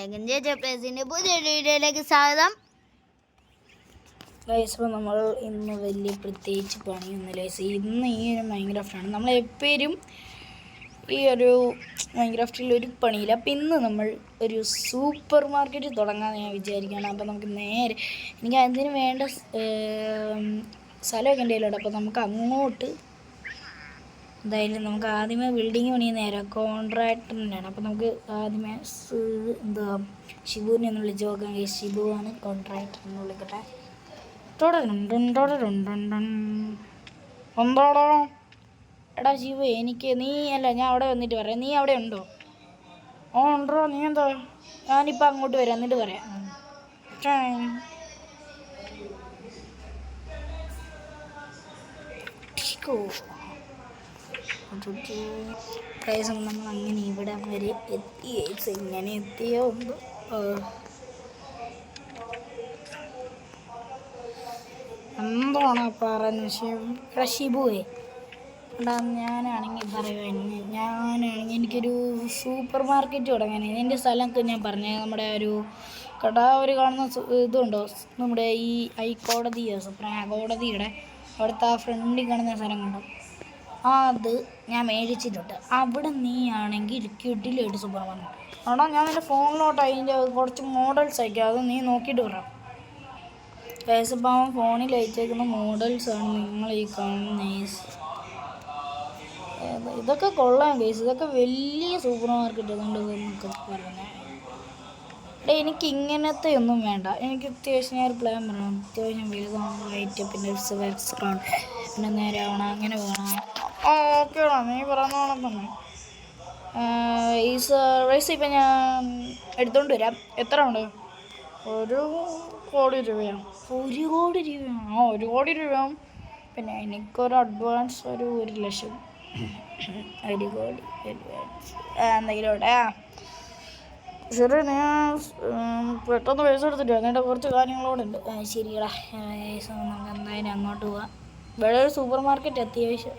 എല്ലാവർക്കും ജെ പ്ലേസിൻ്റെ പുതിയ വീഡിയോയിലേക്ക് സ്വാഗതം. ഇപ്പോൾ നമ്മൾ ഇന്ന് വലിയ പ്രത്യേകിച്ച് പണിയൊന്നുമില്ല. ഇന്ന് ഈ ഒരു മൈൻക്രാഫ്റ്റാണ്. നമ്മളെപ്പോഴും ഈ ഒരു മൈൻക്രാഫ്റ്റിൽ ഒരു പണിയില്ല. അപ്പം ഇന്ന് നമ്മൾ ഒരു സൂപ്പർ മാർക്കറ്റ് തുടങ്ങാമെന്ന് ഞാൻ വിചാരിക്കുകയാണ്. അപ്പോൾ നമുക്ക് നേരെ എനിക്ക് അതിന് വേണ്ട സ്ഥലമൊക്കെ എൻ്റെ കയ്യിലുണ്ട്. അപ്പോൾ നമുക്ക് അങ്ങോട്ട് എന്തായാലും നമുക്ക് ആദ്യമേ ബിൽഡിങ് പണി നേരെ കോൺട്രാക്ടറിനാണ്. അപ്പോൾ നമുക്ക് ആദ്യമേ ഷിബുവിനെ ഒന്ന് വിളിച്ച് നോക്കാം. ഷിബുവാണ് കോൺട്രാക്ടർ എന്ന് വിളിക്കട്ടെ. എന്താടോ എടാ ഷിബു, എനിക്ക് നീ അല്ല, ഞാൻ അവിടെ വന്നിട്ട് പറയാം. നീ അവിടെ ഉണ്ടോ? ഉണ്ടോ? നീ എന്താ? ഞാനിപ്പോൾ അങ്ങോട്ട് വരാം, എന്നിട്ട് പറയാം. നമ്മൾ അങ്ങനെ ഇവിടെ വരെ എത്തി. ഇങ്ങനെ എത്തിയോ എന്താണ് പറഞ്ഞു ഷിബുവേ? എടാ ഞാനാണെങ്കിൽ ഞാനാണെങ്കിൽ എനിക്കൊരു സൂപ്പർ മാർക്കറ്റ് തുടങ്ങാനാണ്. എൻ്റെ സ്ഥലമൊക്കെ ഞാൻ പറഞ്ഞ നമ്മുടെ ഒരു ഒരു കാണുന്ന ഇതുണ്ടോ, നമ്മുടെ ഈ ഹൈക്കോടതി സുപ്രീം കോടതിയുടെ അവിടുത്തെ ആ ഫ്രണ്ടിൽ കാണുന്ന സ്ഥലം കണ്ടോ, അത് ഞാൻ മേടിച്ചിട്ടുണ്ട്. അവിടെ നീ ആണെങ്കിൽ കിട്ടിലായിട്ട് സൂപ്പർ മാർക്കറ്റ്. ആണോ, ഞാൻ എൻ്റെ ഫോണിലോട്ട് അതിൻ്റെ കുറച്ച് മോഡൽസ് അയക്കാം, അത് നീ നോക്കിയിട്ട് പറയാം. ഇപ്പം അവൻ ഫോണിൽ അയച്ചേക്കുന്ന മോഡൽസാണ് നിങ്ങൾ ഈ കാണുന്ന. ഇതൊക്കെ കൊള്ളാം കേസ്, ഇതൊക്കെ വലിയ സൂപ്പർ മാർക്കറ്റ് അതുകൊണ്ട് നമുക്ക് പറയുന്നത്. എനിക്ക് ഇങ്ങനത്തെ ഒന്നും വേണ്ട. എനിക്ക് അത്യാവശ്യം ഞാൻ ഒരു പ്ലാൻ പറയാം. അത്യാവശ്യം വലുതാണ്, ലൈറ്റ്, പിന്നെ കാണും, പിന്നെ നേരെ ആവണം, അങ്ങനെ വേണം. ഓക്കേടാ, നീ പറയുന്ന തന്നെ. ഈ റൈസ് ഇപ്പം ഞാൻ എടുത്തോണ്ട് വരാം. എത്ര ഉണ്ട്? 1 കോടി രൂപയാണ്. 1 കോടി രൂപയാണ്? 1 കോടി രൂപയാവും. പിന്നെ എനിക്കൊരു അഡ്വാൻസ് 1 ലക്ഷം. 1 കോടി എന്തെങ്കിലും ഇവിടെ. ശരി, ഞാൻ പെട്ടെന്ന് പൈസ എടുത്തിട്ട് എന്നിട്ട് കുറച്ച് കാര്യങ്ങളോടെ ഉണ്ട്. ശരിയടാ, നമുക്ക് എന്തായാലും അങ്ങോട്ട് പോവാം. ഇവിടെ ഒരു സൂപ്പർ മാർക്കറ്റ് അത്യാവശ്യം.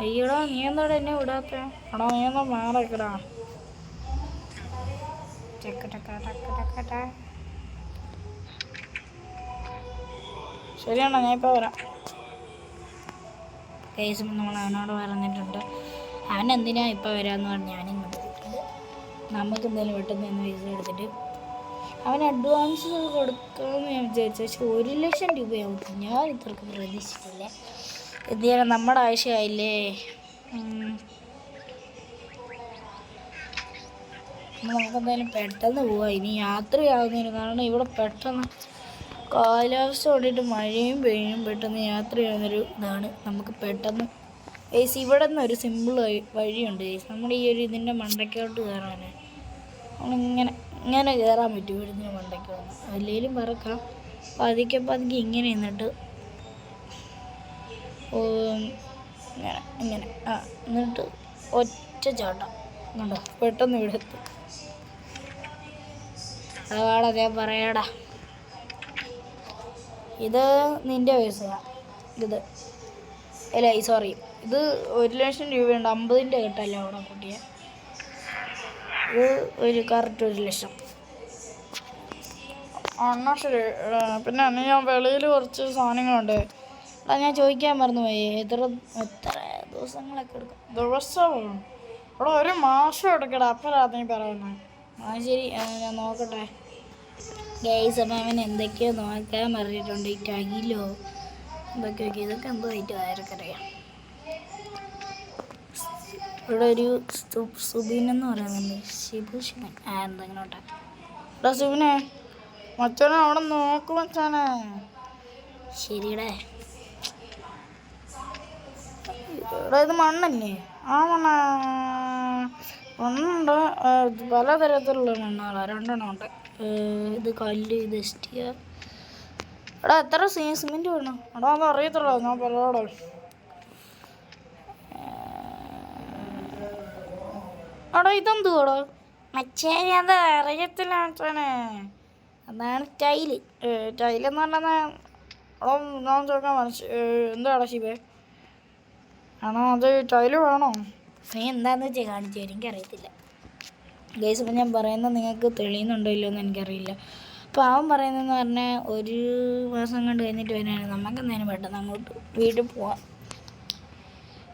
അയ്യടാ, നീ എന്താടാ എന്നെ വിടാത്ത? എടാ നീ എന്താ മാറക്കടാ. ശരിയാണോ, ഞാൻ ഇപ്പോൾ വരാം. കേസ് നമ്മൾ അവനോട് പറഞ്ഞിട്ടുണ്ട്. അവൻ എന്തിനാ ഇപ്പോൾ വരാമെന്ന് പറഞ്ഞ് ഞാനും കൊടുത്തിട്ടുണ്ട്. നമുക്ക് എന്തായാലും പെട്ടെന്ന് തന്നെ പൈസ എടുത്തിട്ട് അവന് അഡ്വാൻസ് കൊടുക്കാമെന്ന് ഞാൻ വിചാരിച്ചു. പക്ഷെ 1 ലക്ഷം രൂപയാവും. ഞാൻ ഇത്രക്ക് പ്രതീക്ഷിച്ചിട്ടില്ല. എന്തിനാണ്, നമ്മുടെ ആവശ്യമായില്ലേ. നമുക്കെന്തായാലും പെട്ടെന്ന് പോവാം. ഇനി യാത്രയാവുന്നതിന് കാരണം ഇവിടെ പെട്ടെന്ന് കാലാവസ്ഥ കൊണ്ടിട്ട് മഴയും പെയ്യും, പെട്ടെന്ന് യാത്രയാവുന്നൊരു ഇതാണ്. നമുക്ക് പെട്ടെന്ന് ഇവിടെ നിന്ന് ഒരു സിമ്പിൾ വഴിയുണ്ട് നമ്മുടെ ഈ ഒരു ഇതിൻ്റെ മണ്ടയ്ക്കോട്ട് കയറാൻ. ഇങ്ങനെ കയറാൻ പറ്റും ഇവിടുന്ന് മണ്ടയ്ക്ക് വന്ന്. അല്ലെങ്കിലും പറക്കാം. പതുക്കെ ഇങ്ങനെ നിന്നിട്ട് ഇങ്ങനെ എന്നിട്ട് ഒറ്റ ചാട്ടം കണ്ടോ, പെട്ടെന്ന് ഇവിടെ എത്തും. അതാടാ ഞാൻ പറയാടാ. ഇത് നിൻ്റെ പൈസയാണ്. ഇത് അല്ല, സോറി, ഇത് 1 ലക്ഷം രൂപയുണ്ട്. 50ൻ്റെ കേട്ടല്ലേ അവിടെ കൂട്ടിയ. ഇത് കറക്റ്റ് 1 ലക്ഷം. എന്നാൽ ശരി. പിന്നെ അന്ന് ഞാൻ വെളിയിൽ കുറച്ച് സാധനങ്ങളുണ്ട്. എടാ ഞാൻ ചോദിക്കാൻ മറന്നുപോയി, എത്ര ദിവസങ്ങളൊക്കെ എടുക്കും? ദിവസവും ഇവിടെ 1 മാസം എടുക്കടാ. അപ്പോഴാണ് നീ പറയുന്നത്. ശരി, ഞാൻ നോക്കട്ടെ. ഗൈസ്, അപ്പം അവൻ എന്തൊക്കെയോ നോക്കാൻ പറഞ്ഞിട്ടുണ്ട്. ഈ ടൈലോ എന്തൊക്കെയൊക്കെ, ഇതൊക്കെ എന്തോ ആയിട്ട് ആർക്കറിയാം. ഇവിടെ ഒരു സുബിനെന്ന് പറയുന്നുണ്ട്. ശിവൻ എന്തെങ്കിലോട്ടെ. എടാ സുബിനെ, മച്ചാനെ അവിടെ നോക്കും മച്ചാനെ. ശരിയടേ. ഇവിടെ ഇത് മണ്ണല്ലേ? ആ മണ്ണുണ്ട്. പലതരത്തിലുള്ള മണ്ണുകളാണ്. 2 ഉണ്ട്. ഇത് കല്ല്, ഇത് ഇഷ്ടിക. എടാ എത്ര സിമെൻറ്റ് വേണം? എടാ അത് അറിയത്തുള്ളൂ, ഞാൻ പറയാടോ. എടാ ഇതെന്തുവാടോ? മച്ചാനെ അത് അറിയത്തില്ല മച്ചാനെ. അതാണ് ടൈലെന്ന് പറഞ്ഞാൽ. എടാ ഞാൻ ചോദിക്കാൻ എന്താടാ ശിവേ? ആണോ അത് ടൈല് വേണോ? നീ എന്താണെന്ന് വെച്ചാൽ കാണിച്ചു തരും, എനിക്കറിയത്തില്ല. ഗൈസ് അപ്പം ഞാൻ പറയുന്നത് നിങ്ങൾക്ക് തെളിയുന്നുണ്ടോ ഇല്ലയോ എന്ന് എനിക്കറിയില്ല. അപ്പോൾ അവൻ പറയുന്നതെന്ന് പറഞ്ഞാൽ 1 മാസം കണ്ട് കഴിഞ്ഞിട്ട് വരാനാണ്. നമുക്ക് എന്തായാലും പെട്ടെന്ന് അങ്ങോട്ട് വീട്ടിൽ പോവാം.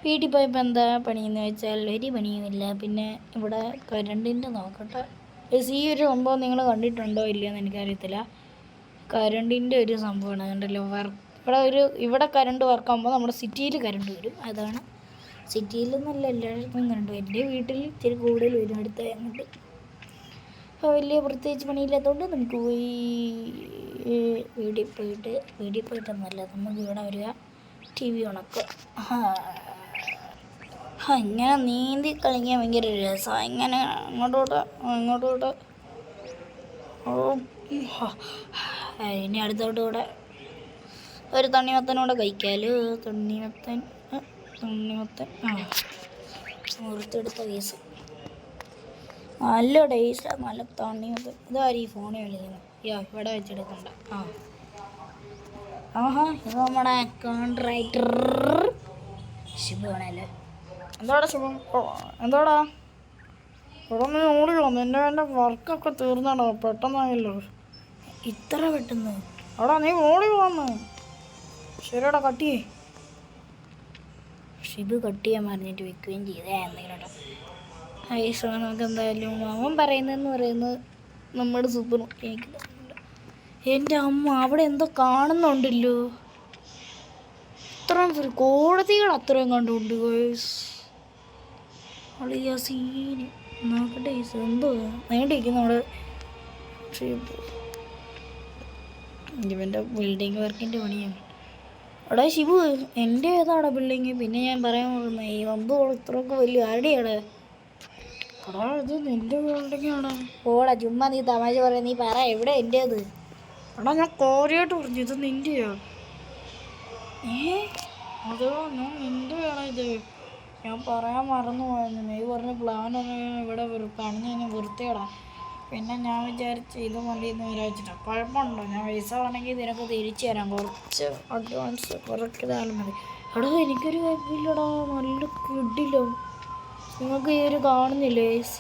വീട്ടിൽ പോയപ്പോൾ എന്താ പണിയെന്ന് വെച്ചാൽ ഒരു പണിയുമില്ല. പിന്നെ ഇവിടെ കരണ്ടിൻ്റെ നോക്കട്ടെ. ഈ ഒരു സംഭവം നിങ്ങൾ കണ്ടിട്ടുണ്ടോ ഇല്ലയോ എന്ന് എനിക്കറിയത്തില്ല. കരണ്ടിൻ്റെ ഒരു സംഭവമാണ് കണ്ടല്ലോ. ഇവിടെ കരണ്ട് വർക്കാകുമ്പോൾ നമ്മുടെ സിറ്റിയിൽ കരണ്ട് വരും. അതാണ് സിറ്റിയിൽ നിന്നല്ല എല്ലായിടത്തും കണ്ടു. എൻ്റെ വീട്ടിൽ ഇത്തിരി കൂടുതൽ വരും അടുത്ത അങ്ങോട്ട്. അപ്പോൾ വലിയ പ്രത്യേകിച്ച് പണിയില്ലാത്തതുകൊണ്ട് നമുക്ക് പോയി വീട്ടിൽ പോയിട്ടൊന്നുമല്ല, നമുക്ക് ഇവിടെ വരിക, TV ഉണക്കുക. ഇങ്ങനെ നീന്തി കളിക്കാൻ ഭയങ്കര രസമാണ്. ഇങ്ങനെ അങ്ങോട്ടോട്ട് ഇനി അടുത്തോട്ട് കൂടെ ഒരു തണ്ണിമത്തനൂടെ കഴിക്കാമല്ലോ. തണ്ണിമത്തൻ മുറിച്ചെടുത്ത കേസ് നല്ല ടേസ്റ്റാണ്. നല്ല തണ്ണിമത്തൻ. ഇതാരും ഈ ഫോണിൽ വിളിക്കുന്നത്. ഇവിടെ വെച്ചെടുക്കണ്ട. ഇത് നമ്മുടെ കോൺട്രാക്ടർ ശിവണല്ലേ. എന്താടാ ശിവം? എന്താടാ ഇവിടെ നീ ഓടി വന്നു? എൻ്റെ വർക്കൊക്കെ തീർന്നാടോ, പെട്ടെന്നായല്ലോ. ഇത്ര പെട്ടെന്ന്? എടാ നീ ഓടി വന്നു. ശരിയടാ, കട്ടിയേ. ഷിബ് കട്ട് ചെയ്യാൻ പറഞ്ഞിട്ട് വെക്കുകയും ചെയ്തേ എന്തെങ്കിലും. ഐസോ നമുക്ക് എന്തായാലും അവൻ പറയുന്നത് നമ്മുടെ സൂപ്പർ എനിക്ക് എൻ്റെ അമ്മ അവിടെ എന്തോ കാണുന്നുണ്ടല്ലോ. ഇത്രയും കോടതികൾ അത്രയും കണ്ടുകൊണ്ട് അളിയ സീന് നോക്കട്ടെ. എന്തോ നേടിയിരിക്കും നമ്മുടെ ഇവൻ്റെ ബിൽഡിങ് വർക്കിൻ്റെ പണിയാണ്. എടാ ശിവു, എൻ്റെ ഏതാടാ ബിൽഡിങ്? പിന്നെ ഞാൻ പറയാൻ പോകുന്നത് ഈ എന്തോ ഇത്രയൊക്കെ വലിയ ആരുടെയാടാ? എടാ ഇത് നിൻ്റെ ബിൽഡിങ്ങാണ്. ഓടാ ചുമ്മാ നീ തമാശ പറയാം. നീ പറ എവിടെ എൻ്റേത്? എടാ ഞാൻ കാര്യമായിട്ട് പറഞ്ഞു ഇത് നിൻ്റെയാ. അതോ ഞാൻ നിൻ്റെയാണോ ഇത്? ഞാൻ പറയാൻ മറന്നു പോയെന്ന്. നീ പറഞ്ഞ പ്ലാനൊന്ന് ഇവിടെ പണിഞ്ഞ് വൃത്തിയിടാം. പിന്നെ ഞാൻ വിചാരിച്ച് ഇത് മതിയെന്ന് വിചാരിച്ചിട്ടാ. കുഴപ്പമുണ്ടോ? ഞാൻ പൈസ വേണമെങ്കിൽ നിനക്ക് തിരിച്ചു തരാം. കുറച്ച് അഡ്വാൻസ് കുറയ്ക്കതാലും മതി. എടാ എനിക്കൊരു കുഴപ്പമില്ലടാ, നല്ല കിടിലോ. നിങ്ങൾക്ക് ഈ ഒരു കാണുന്നില്ലേ ഗൈസ്?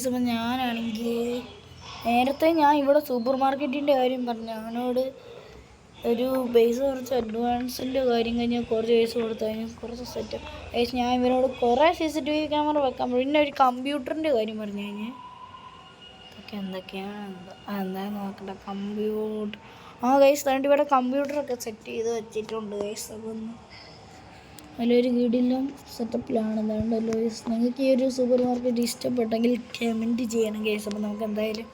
ഇപ്പം ഞാനാണെങ്കിൽ നേരത്തെ ഞാൻ ഇവിടെ സൂപ്പർ മാർക്കറ്റിൻ്റെ കാര്യം പറഞ്ഞു. അവനോട് ഒരു പൈസ കുറച്ച് അഡ്വാൻസിൻ്റെ കാര്യം കഴിഞ്ഞാൽ കുറച്ച് പൈസ കൊടുത്തു കഴിഞ്ഞാൽ കുറച്ച് സെറ്റ് ഗൈസ്. ഞാൻ ഇവനോട് കുറേ CCTV ക്യാമറ വെക്കാൻ, പിന്നെ ഒരു കമ്പ്യൂട്ടറിൻ്റെ കാര്യം പറഞ്ഞു കഴിഞ്ഞാൽ എന്തൊക്കെയാണ് എന്താ നോക്കട്ടെ. കമ്പ്യൂട്ടർ ഗൈസ് തന്നിട്ട് ഇവിടെ കമ്പ്യൂട്ടറൊക്കെ സെറ്റ് ചെയ്ത് വെച്ചിട്ടുണ്ട് ഗൈസ്. അതൊന്ന് നല്ലൊരു വീടിലും സെറ്റപ്പിലാണ്. അതുകൊണ്ടല്ലോ ഗൈസ്, നിങ്ങൾക്ക് ഈ ഒരു സൂപ്പർ മാർക്കറ്റ് ഇഷ്ടപ്പെട്ടെങ്കിൽ കമൻറ്റ് ചെയ്യണം ഗൈസ്. അപ്പോൾ നമുക്ക് എന്തായാലും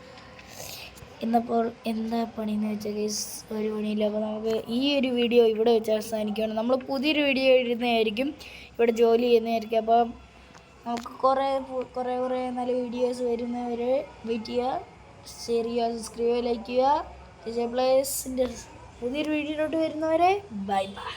ഇന്നപ്പോൾ എന്താ പണിയെന്ന് വെച്ചാൽ ഗൈസ് ഒരു പണിയില്ല. അപ്പോൾ നമുക്ക് ഈ ഒരു വീഡിയോ ഇവിടെ വെച്ച് അവസാനിക്കുകയാണ്. നമ്മൾ പുതിയൊരു വീഡിയോ ഇടുന്നതായിരിക്കും, ഇവിടെ ജോലി ചെയ്യുന്നതായിരിക്കും. അപ്പോൾ നമുക്ക് കുറേ നല്ല വീഡിയോസ് വരുന്നവരെ വെയിറ്റ് ചെയ്യുക. ഷെയർ ചെയ്യുക, സബ്സ്ക്രൈബ് ചെയ്യുക, ലൈക്ക് ചെയ്യുക. പ്ലേസിൻ്റെ പുതിയൊരു വീഡിയോയിലോട്ട് വരുന്നവരെ ബൈ ബൈ.